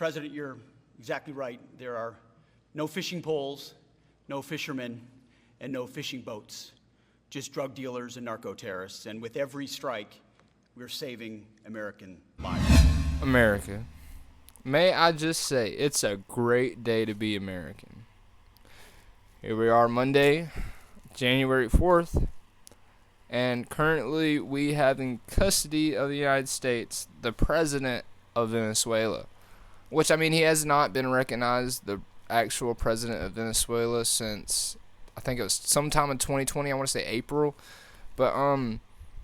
President, you're exactly right. There are no fishing poles, no fishermen, and no fishing boats, just drug dealers and narco-terrorists. And with every strike, we're saving American lives. America. May I just say, it's a great day to be American. Here we are, Monday, January 4th, and currently we have in custody of the United States the president of Venezuela, which, I mean, he has not been recognized, the actual president of Venezuela, since I think it was sometime in 2020. I want to say April, but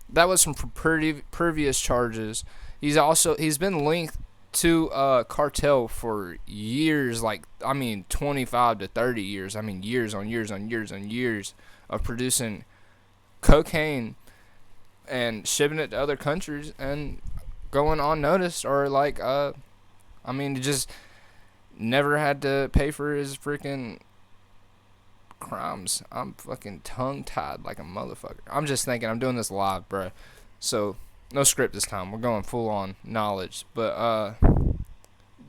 that was from previous charges. He's been linked to a cartel for years, 25 to 30 years. I mean, years on years on years on years of producing cocaine and shipping it to other countries and going unnoticed, or he just never had to pay for his freaking crimes. I'm fucking tongue-tied like a motherfucker. I'm just thinking, I'm doing this live, bruh. So, no script this time. We're going full-on knowledge. But,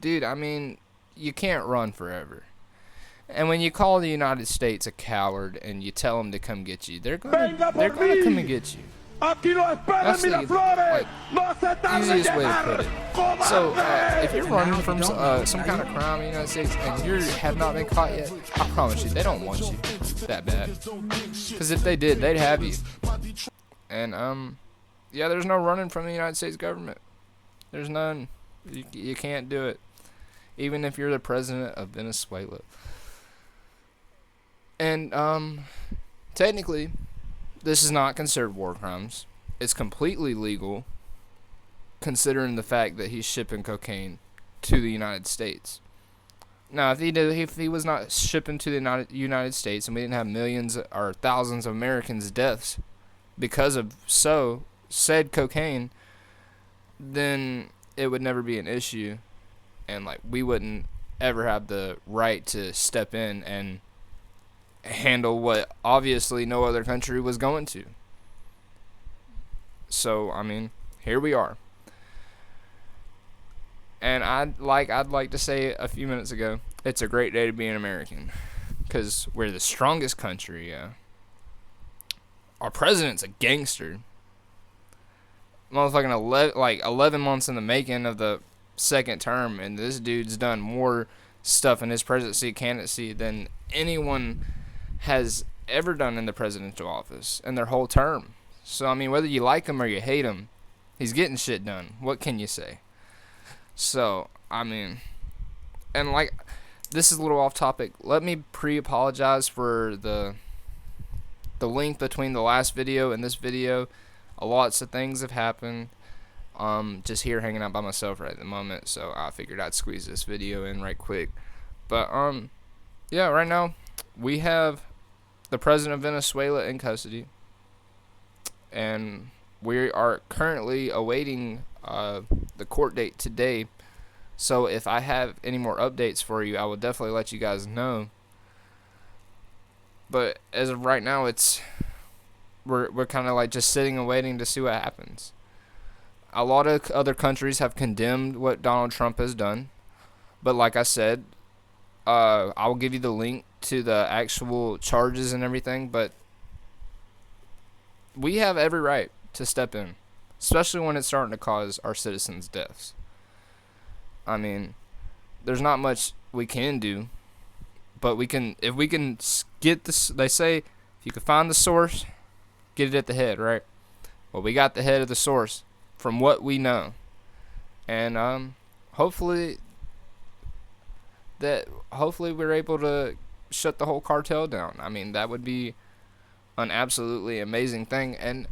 dude, I mean, you can't run forever. And when you call the United States a coward and you tell them to come get you, they're gonna come and get you. That's the easiest way to put it. So, if you're running from some kind of crime in the United States and you have not been caught yet, I promise you, they don't want you that bad. Because if they did, they'd have you. And, yeah, there's no running from the United States government. There's none. You can't do it. Even if you're the president of Venezuela. And, technically, this is not considered war crimes. It's completely legal, considering the fact that he's shipping cocaine to the United States. Now, if he was not shipping to the United States and we didn't have millions or thousands of Americans' deaths because of said cocaine, then it would never be an issue, and we wouldn't ever have the right to step in and handle what obviously no other country was going to. So, I mean, here we are. And I'd like to say a few minutes ago, it's a great day to be an American, because we're the strongest country. Our president's a gangster. Motherfucking 11 months in the making of the second term, and this dude's done more stuff in his presidency candidacy than anyone has ever done in the presidential office in their whole term. So, I mean, whether you like him or you hate him, he's getting shit done. What can you say? So, I mean, and this is a little off topic. Let me pre-apologize for the link between the last video and this video. Lots of things have happened. Just here hanging out by myself right at the moment, so I figured I'd squeeze this video in right quick. But, yeah, right now, we have the president of Venezuela in custody, and we are currently awaiting the court date today. So if I have any more updates for you, I will definitely let you guys know. But as of right now, we're kind of just sitting and waiting to see what happens. A lot of other countries have condemned what Donald Trump has done, but like I said, I'll give you the link to the actual charges and everything, but we have every right to step in, especially when it's starting to cause our citizens deaths. I mean, there's not much we can do, but if we can get this, they say, if you can find the source, get it at the head, right? Well, we got the head of the source from what we know, and hopefully we're able to shut the whole cartel down. I mean, that would be an absolutely amazing thing. And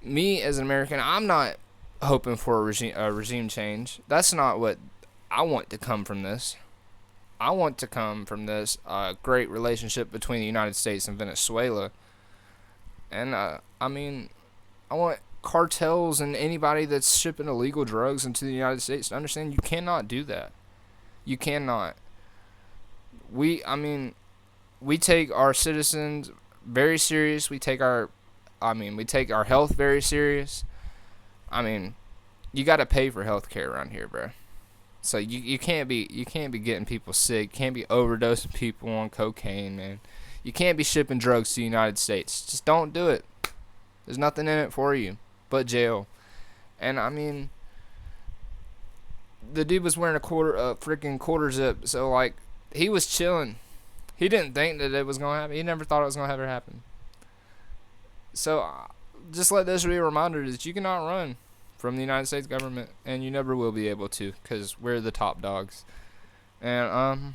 me as an American, I'm not hoping for a regime change. That's not what I want to come from this. I want to come from this great relationship between the United States and Venezuela. And I mean, I want cartels and anybody that's shipping illegal drugs into the United States to understand you cannot do that. You cannot. We take our citizens very serious. We take our health very serious. I mean, you got to pay for health care around here, bro. So you can't be getting people sick, can't be overdosing people on cocaine, man. You can't be shipping drugs to the United States. Just don't do it. There's nothing in it for you but jail. And I mean, the dude was wearing a freaking quarter zip, so like he was chilling. He didn't think that it was gonna happen. He never thought it was gonna ever happen. So just let this be a reminder that you cannot run from the United States government, and you never will be able to, because we're the top dogs. And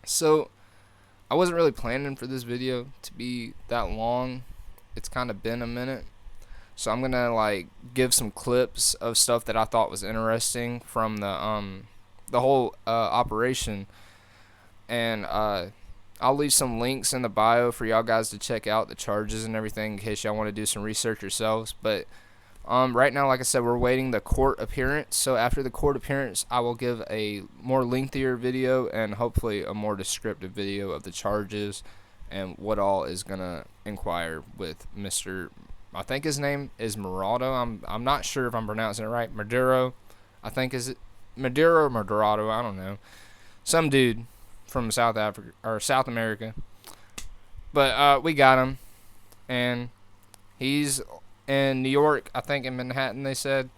so I wasn't really planning for this video to be that long. It's kind of been a minute, so I'm gonna like give some clips of stuff that I thought was interesting from the whole operation, and I'll leave some links in the bio for y'all guys to check out the charges and everything in case y'all want to do some research yourselves. But right now, like I said, we're waiting the court appearance. So after the court appearance, I will give a more lengthier video and hopefully a more descriptive video of the charges and what all is gonna inquire with Mr. I think his name is Maduro. I'm not sure if I'm pronouncing it right. Maduro, I think, is it Maduro or Maduro? I don't know. Some dude from South Africa or South America. But we got him, and he's in New York, I think in Manhattan, they said,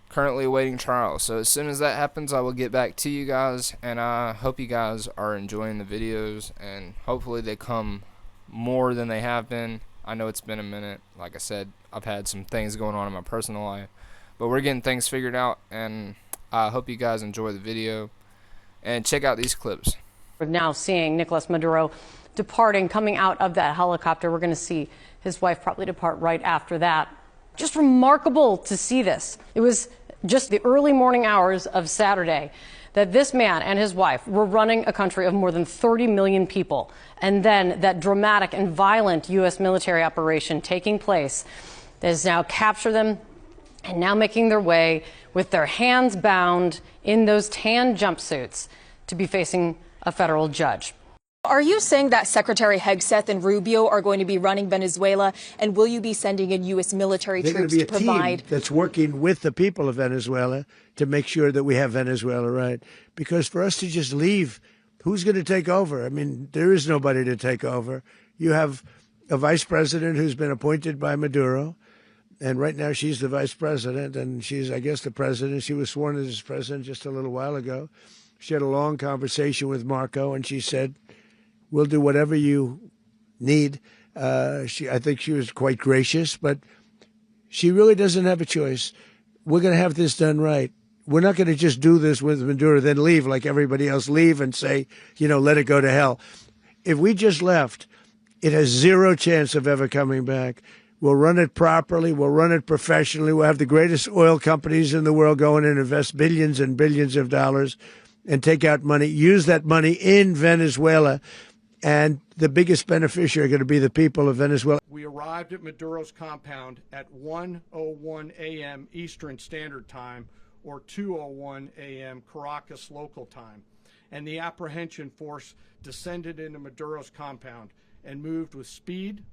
currently awaiting trial. So as soon as that happens, I will get back to you guys, and I hope you guys are enjoying the videos, and hopefully they come more than they have been. I know it's been a minute. Like I said, I've had some things going on in my personal life, but we're getting things figured out, and I hope you guys enjoy the video, and check out these clips. We're now seeing Nicolas Maduro departing, coming out of that helicopter. We're going to see his wife probably depart right after that. Just remarkable to see this. It was just the early morning hours of Saturday that this man and his wife were running a country of more than 30 million people. And then that dramatic and violent U.S. military operation taking place that has now captured them and now making their way with their hands bound in those tan jumpsuits to be facing a federal judge. Are you saying that Secretary Hegseth and Rubio are going to be running Venezuela, and will you be sending in U.S. military troops to provide? They're going to be a team that's working with the people of Venezuela to make sure that we have Venezuela right. Because for us to just leave, who's going to take over? I mean, there is nobody to take over. You have a vice president who's been appointed by Maduro, and right now she's the vice president, and she's, I guess, the president. She was sworn as president just a little while ago. She had a long conversation with Marco, and she said, we'll do whatever you need. I think she was quite gracious, but she really doesn't have a choice. We're going to have this done right. We're not going to just do this with Maduro, then leave like everybody else, leave and say, let it go to hell. If we just left, it has zero chance of ever coming back. We'll run it properly. We'll run it professionally. We'll have the greatest oil companies in the world go in and invest billions and billions of dollars and take out money, use that money in Venezuela. And the biggest beneficiary are going to be the people of Venezuela. We arrived at Maduro's compound at 1:01 a.m. Eastern Standard Time, or 2:01 a.m. Caracas local time. And the apprehension force descended into Maduro's compound and moved with speed,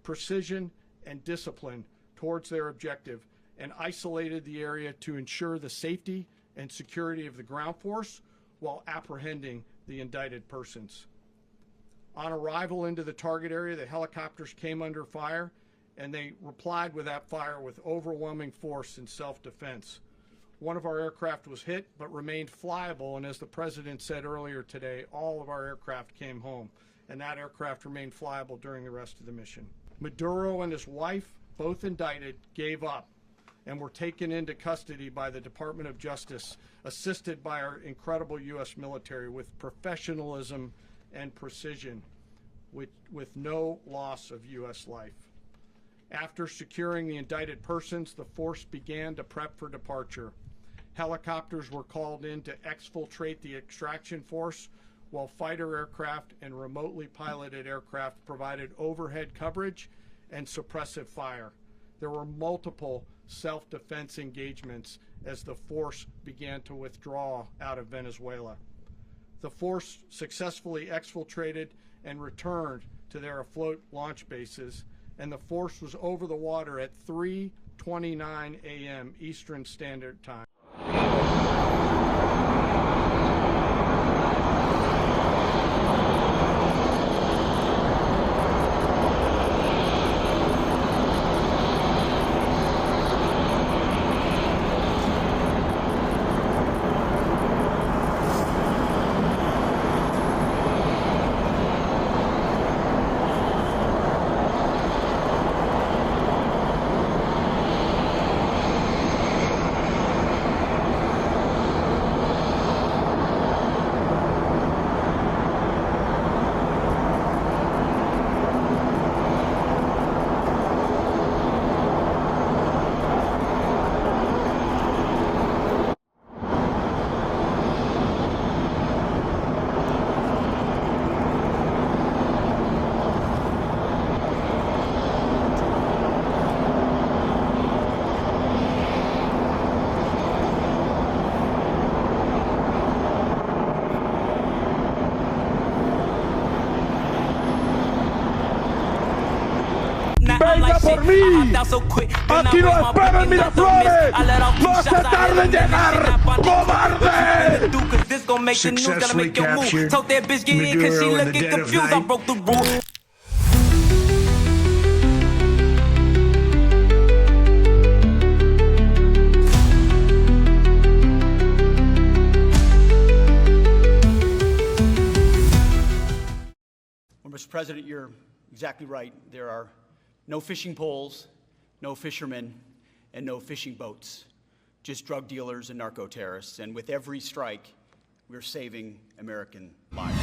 precision, and discipline towards their objective, and isolated the area to ensure the safety and security of the ground force while apprehending the indicted persons. On arrival into the target area, the helicopters came under fire, and they replied with that fire with overwhelming force in self-defense. One of our aircraft was hit, but remained flyable, and as the president said earlier today, all of our aircraft came home, and that aircraft remained flyable during the rest of the mission. Maduro and his wife, both indicted, gave up and were taken into custody by the Department of Justice, assisted by our incredible U.S. military with professionalism and precision, with no loss of U.S. life. After securing the indicted persons, the force began to prep for departure. Helicopters were called in to exfiltrate the extraction force, while fighter aircraft and remotely piloted aircraft provided overhead coverage and suppressive fire. There were multiple self-defense engagements as the force began to withdraw out of Venezuela. The force successfully exfiltrated and returned to their afloat launch bases, and the force was over the water at 3:29 a.m. Eastern Standard Time. por mí. Aquí lo espero en Miraflores. No se tarde en llegar, cobarde. Successfully captured Maduro in the dead of night. Well, Mr. President, you're exactly right. There are no fishing poles, no fishermen, and no fishing boats, just drug dealers and narco terrorists. And with every strike, we're saving American lives.